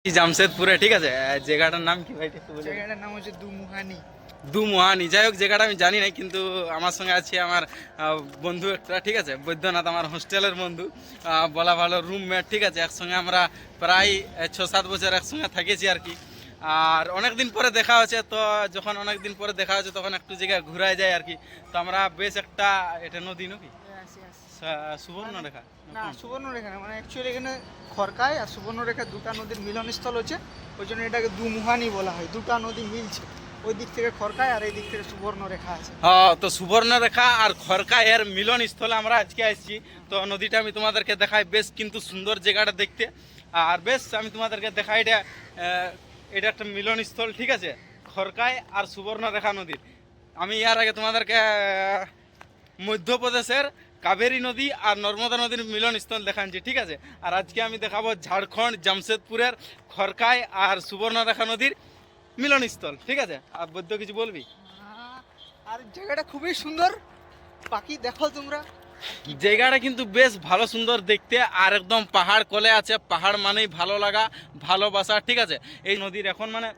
জামশেদপুরে, ঠিক আছে। জায়গাটার নাম কি ভাই একটু বলে? জায়গাটার নাম হচ্ছে দুমুহানি। দুমুহানি, যাই হোক জায়গাটা আমি জানি না, কিন্তু আমার সঙ্গে আছে আমার বন্ধু একটা, ঠিক আছে, বৈদ্যনাথ, আমার হোস্টেলের বন্ধু, বলা ভালো রুমমেট, ঠিক আছে। একসঙ্গে আমরা প্রায় 6-7 বছর একসঙ্গে থেকেছি আর কি। আর অনেক দিন পরে দেখা হচ্ছে, তো যখন অনেক দিন পরে দেখা হচ্ছে তখন একটু জায়গায় ঘুরায় যায় আর কি। তো আমরা বেশ একটা, এটা নদী নাকি সুবর্ণরেখা না, সুবর্ণরেখা না, মানে অ্যাকচুয়ালি এখানে খড়কায় আর সুবর্ণরেখা দুটা নদীর মিলনস্থল হচ্ছে, ওই জন্য এটাকে দুমুহানি বলা হয়। দুটা নদী মিলছে, ওই দিক থেকে খড়কায় আর এই দিক থেকে সুবর্ণরেখা আছে। হ্যাঁ, তো সুবর্ণরেখা আর খড়কা এর মিলন স্থলে আমরা আজকে আসছি। তো নদীটা আমি তোমাদেরকে দেখাই, বেশ কিন্তু সুন্দর জায়গাটা দেখতে। আর বেশ আমি তোমাদেরকে দেখাই, এটা একটা মিলন স্থল, ঠিক আছে, খড়কায় আর সুবর্ণরেখা নদীর। আমি এর আগে তোমাদেরকে মধ্যপ্রদেশের কাবেরী নদী আর নর্মদা নদীর মিলন স্থল দেখাচ্ছি, ঠিক আছে। আর আজকে আমি দেখাবো ঝাড়খণ্ড জামশেদপুরের খড়কায় আর সুবর্ণরেখা নদীর মিলনস্থল, ঠিক আছে। আর বৈদ্য কিছু বলবি? আর জায়গাটা খুবই সুন্দর, বাকি দেখো তোমরা। জায়গাটা কিন্তু বেশ ভালো সুন্দর দেখতে, আর একদম পাহাড় কোলে আছে। পাহাড় মানেই ভালো লাগা, ভালোবাসা, ঠিক আছে। এই নদীর এখন মানে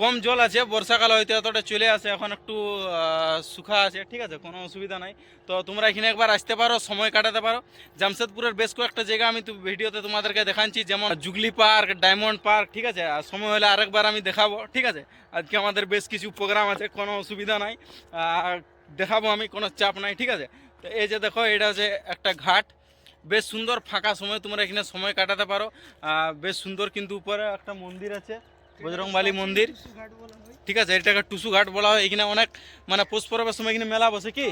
কম জল আছে, বর্ষাকাল হয়তো এতটা চলে আসে, এখন একটু শুখা আছে, ঠিক আছে, কোনো অসুবিধা নাই। তো তোমরা এখানে একবার আসতে পারো, সময় কাটাতে পারো। জামশেদপুরের বেশ কয়েকটা জায়গা আমি ভিডিওতে তোমাদেরকে দেখাচ্ছি, যেমন জুগলি পার্ক, ডায়মন্ড পার্ক, ঠিক আছে। আর সময় হলে আরেকবার আমি দেখাবো, ঠিক আছে। আজকে আমাদের বেশ কিছু প্রোগ্রাম আছে, কোনো অসুবিধা নাই, দেখাবো আমি, কোনো চাপ নাই, ঠিক আছে। তো এই যে দেখো, এটা হচ্ছে একটা ঘাট, বেশ সুন্দর। ফাঁকা সময় তোমরা এখানে সময় কাটাতে পারো, বেশ সুন্দর। কিন্তু উপরে একটা মন্দির আছে, বজরংবলী মন্দির, ঠিক আছে। এটাকে টুসু ঘাট বলা হয়। এখানে অনেক মানে পৌষ পরবের সময় এখানে মেলা বসে, কি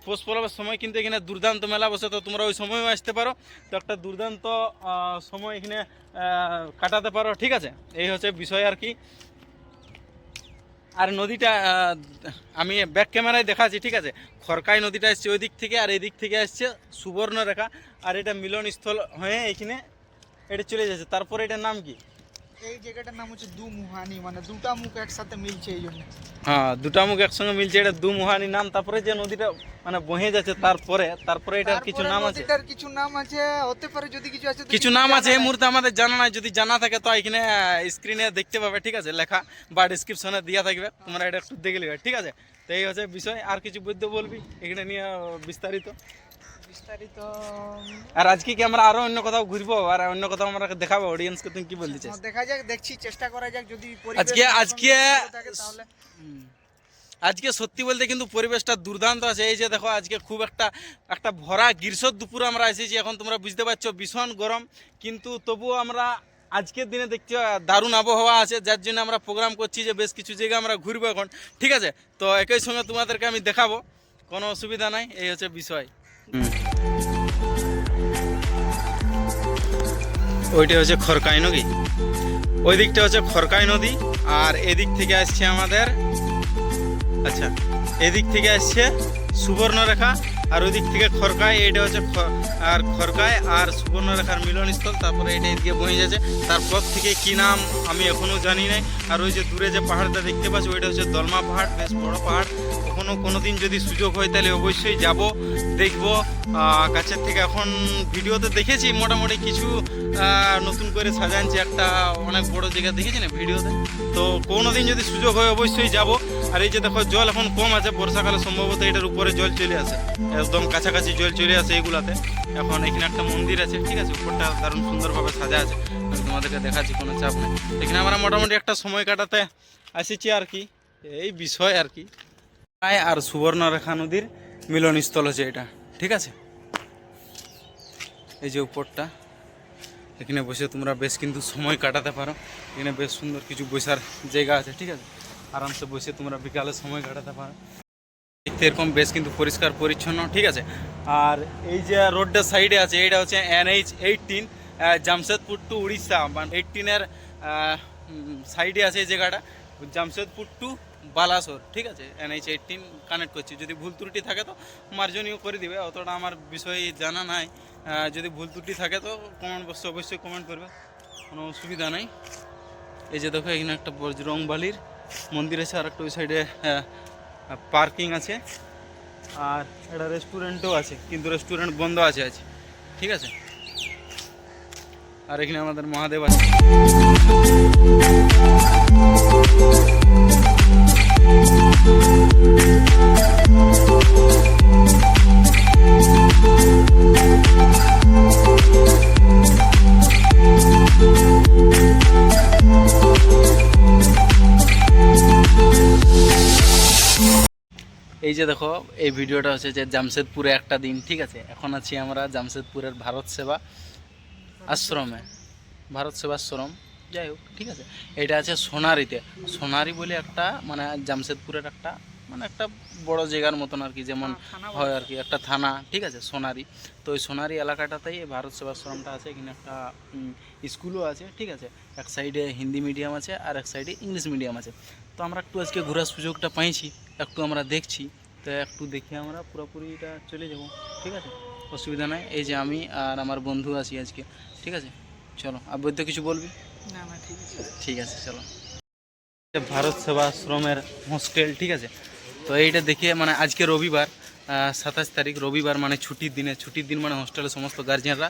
পৌষ পরবের সময় কিন্তু এখানে দুর্দান্ত মেলা বসে। তো তোমরা ওই সময়ও আসতে পারো, তো একটা দুর্দান্ত সময় এখানে কাটাতে পারো, ঠিক আছে। এই হচ্ছে বিষয় আর কি। আর নদীটা আমি ব্যাক ক্যামেরায় দেখাচ্ছি, ঠিক আছে। খড়কাই নদীটা এসছে ওই দিক থেকে, আর এই দিক থেকে আসছে সুবর্ণরেখা। আর এটা মিলনস্থল হয়ে এখানে এটা চলে যাচ্ছে। তারপরে এটার নাম কি? এই জায়গাটার নাম হচ্ছে দুমুহানি, মানে দুটা মুখ একসাথে মিলছে এই জন্য। হ্যাঁ, দুটা মুখ একসঙ্গে মিলছে, এটা দুমুহানি নাম। তারপরে যে নদীটা মানে বহে যাচ্ছে, তারপরে এটার কিছু নাম আছে। এটার কিছু নাম আছে, হতে পারে যদি কিছু আছে, কিছু নাম আছে, এই মুহূর্তে আমাদের জানা নাই। যদি জানা থাকে তো এখানে স্ক্রিনে দেখতে পাবে, ঠিক আছে, লেখা বা ডিসক্রিপশনে দেওয়া থাকবে, তোমরা এটা একটু দেখে নেবে, ঠিক আছে। তো এই হচ্ছে বিষয়। আর কিছু বলতে বলবি এখানে নিয়ে বিস্তারিত? আর আজকে কি আমরা আরো অন্য কোথাও ঘুরবো, আর অন্য কোথাও আমরা দেখাবো অডিয়েন্সকে? তুমি কি বলতে চাস? দেখা যাক, দেখছি, চেষ্টা করা যাক। যদি আজকে সত্যি বলতে কিন্তু পরিবেশটা দুর্দান্ত আছে। এই যে দেখো, আজকে খুব একটা ভরা গ্রীষ্ম দুপুর আমরা এসেছি। এখন তোমরা বুঝতে পারছো ভীষণ গরম, কিন্তু তবুও আমরা আজকের দিনে দেখছি দারুণ আবহাওয়া আছে, যার জন্য আমরা প্রোগ্রাম করছি যে বেশ কিছু জায়গা আমরা ঘুরবো এখন, ঠিক আছে। তো একই সঙ্গে তোমাদেরকে আমি দেখাবো, কোনো অসুবিধা নাই। এই হচ্ছে বিষয়। ওইটা হচ্ছে খড়কাই নদী, ওই দিকটা হচ্ছে খড়কাই নদী। আর এদিক থেকে আসছে আমাদের, আচ্ছা, এদিক থেকে আসছে সুবর্ণরেখা, আর ওই দিক থেকে খড়কায়। এটা হচ্ছে আর খড়কায় আর সুবর্ণরেখার মিলনস্থল। তারপরে এটা এদিকে বয়ে যাচ্ছে, তারপর থেকে কি নাম আমি এখনও জানি নাই। আর ওই যে দূরে যে পাহাড়টা দেখতে পাচ্ছি, ওইটা হচ্ছে দলমা পাহাড়, বেশ বড় পাহাড়। কোনো দিন যদি সুযোগ হয় তাহলে অবশ্যই যাব, দেখব কাছের থেকে। এখন ভিডিওতে দেখেছি মোটামুটি কিছু নতুন করে সাজানছে, একটা অনেক বড় জায়গা দেখেছি না ভিডিওতে। তো কোনো দিন যদি সুযোগ হয় অবশ্যই যাব। আর এই যে দেখো, জল এখন কম আছে, বর্ষাকালে সম্ভবত এটার উপরে জল চলে আসে, একদম কাছাকাছি জল চলে আসে এইগুলাতে। এখন এখানে একটা মন্দির আছে, ঠিক আছে, উপরটা দারুণ সুন্দরভাবে সাজা আছে, আমি তোমাদেরকে দেখাচ্ছি, কোনো চাপ নেই। এখানে আমরা মোটামুটি একটা সময় কাটাতে আসেছি আর কি, এই বিষয় আর কি। আর সুবর্ণরেখা নদীর মিলনস্থল হচ্ছে এটা, ঠিক আছে। এই যে উপরটা, এখানে বসে তোমরা বেশ কিন্তু সময় কাটাতে পারো। এখানে বেশ সুন্দর কিছু বসার জায়গা আছে, ঠিক আছে, আরামসে বসে তোমরা বিকালে সময় কাটাতে পারো। দেখতে এরকম বেশ কিন্তু পরিষ্কার পরিচ্ছন্ন, ঠিক আছে। আর এই যে রোডটার সাইডে আছে, এটা হচ্ছে NH-18, জামশেদপুর টু উড়িষ্যা, মানে 18-এর সাইডে আছে এই জায়গাটা, জামশেদপুর টু বালাসোর, ঠিক আছে। NH-18 কানেক্ট করছি। যদি ভুল ত্রুটি থাকে তো মার্জনীয় করে দিবে, অতটা আমার বিষয়ে জানা নাই। যদি ভুল ত্রুটি থাকে তো কমেন্ট বক্সে অবশ্যই কমেন্ট করবে, কোনো অসুবিধা নাই। এই যে দেখো, এখানে একটা বজরংবলীর মন্দির আছে, আর একটা ওই সাইডে পার্কিং আছে, আর একটা রেস্টুরেন্টও আছে, কিন্তু রেস্টুরেন্ট বন্ধ আছে আজ, ঠিক আছে। আর এখানে আমাদের মহাদেব আছে। এই যে দেখো, এই ভিডিওটা হচ্ছে যে জামশেদপুরে একটা দিন, ঠিক আছে। এখন আছি আমরা জামশেদপুরের ভারত সেবা আশ্রমে, ভারত সেবাশ্রম, যাই হোক, ঠিক আছে। এটা আছে সোনারিতে। সোনারি বলে একটা মানে জামশেদপুরের একটা মানে একটা বড় জায়গার মতন আর কি, যেমন হয় আর কি একটা থানা, ঠিক আছে, সোনারি। তো ওই সোনারি এলাকাটাতেই এই ভারত সেবাশ্রমটা আছে। এখানে একটা স্কুলও আছে, ঠিক আছে। এক সাইডে হিন্দি মিডিয়াম আছে আর এক সাইডে ইংলিশ মিডিয়াম আছে। তো আমরা একটু আজকে ঘোরার সুযোগটা পাইছি, একটু আমরা দেখছি। তো একটু দেখে আমরা পুরোপুরিটা চলে যাব, ঠিক আছে, অসুবিধা নাই। এই যে আমি আর আমার বন্ধু আছি আজকে, ঠিক আছে। চলো, আর বৈদ্য কিছু বলবি? না না, ঠিক আছে। ঠিক আছে, চলো। ভারত সেবাশ্রমের হোস্টেল, ঠিক আছে। তো এইটা দেখে মানে আজকে রবিবার, 27 তারিখ, রবিবার মানে ছুটির দিনে, ছুটির দিন মানে হোস্টেলের সমস্ত গার্জিয়ানরা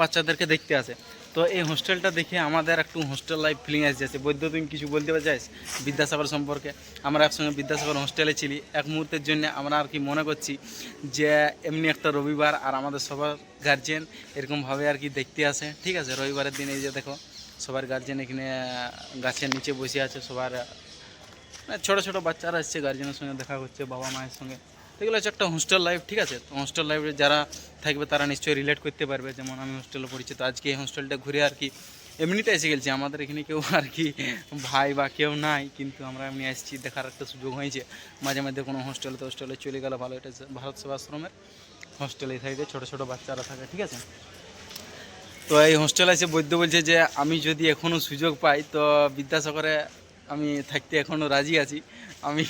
বাচ্চাদেরকে দেখতে আসে। তো এই হোস্টেলটা দেখে আমাদের একটু হোস্টেল লাইফ ফিলিং আসে যাচ্ছে। বৈদ্য, তুমি কিছু বলতে চাইছ বিদ্যাসাগর সম্পর্কে? আমরা একসঙ্গে বিদ্যাসাগর হোস্টেলে ছিলি, এক মুহূর্তের জন্য আমরা আর কি মনে করছি যে এমনি একটা রবিবার আর আমাদের সবার গার্জিয়ান এরকমভাবে আর কি দেখতে আসে, ঠিক আছে। রবিবারের দিন এই যে দেখো, সবার গার্জিয়ান এখানে গাছের নিচে বসে আছে, সবার ছোটো ছোটো বাচ্চারা এসছে, গার্জিয়ানের সঙ্গে দেখা করছে, বাবা মায়ের সঙ্গে। এগুলো হচ্ছে একটা হোস্টেল লাইফ, ঠিক আছে। তো হোস্টেল লাইফে যারা থাকবে তারা নিশ্চয়ই রিলেট করতে পারবে, যেমন আমি হোস্টেলে পড়েছি। তো আজকে এই হোস্টেলটা ঘুরে আর কি এমনিতে এসে গেছি। আমাদের এখানে কেউ আর কি ভাই বা কেউ নাই, কিন্তু আমরা এমনি আসছি, দেখার একটা সুযোগ হয়েছে। মাঝে মাঝে কোনো হোস্টেলে তো হোস্টেলে চলে গেলে ভালো। এটা ভারত সেবাশ্রমের হোস্টেল, এই সাইডে ছোটো ছোটো বাচ্চারা থাকে, ঠিক আছে। তো এই হোস্টেলে এসে বৈদ্য বলছে যে আমি যদি এখনও সুযোগ পাই তো বিদ্যাসাগরে আমি থাকতে এখনও রাজি আছি, আমি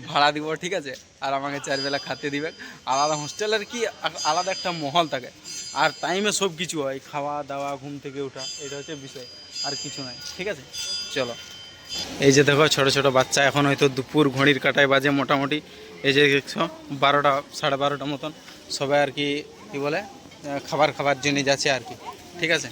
ভাড়া দিব, ঠিক আছে। আর আমাকে 4 বেলা খেতে দিবে। আলাদা হোস্টেলের কি আলাদা একটা মহল থাকে, আর টাইমে সব কিছু হয়, খাওয়া দাওয়া, ঘুম থেকে ওঠা, এটা হচ্ছে বিষয়, আর কিছু নাই, ঠিক আছে। চলো, এই যে দেখো ছোটো ছোটো বাচ্চা, এখন হয়তো দুপুর ঘড়ির কাটায় বাজে মোটামুটি, এই যে দেখছো 12টা 12:30 মতন, সবাই আর কি কী বলে খাবার জন্য যাচ্ছে আর কি, ঠিক আছে।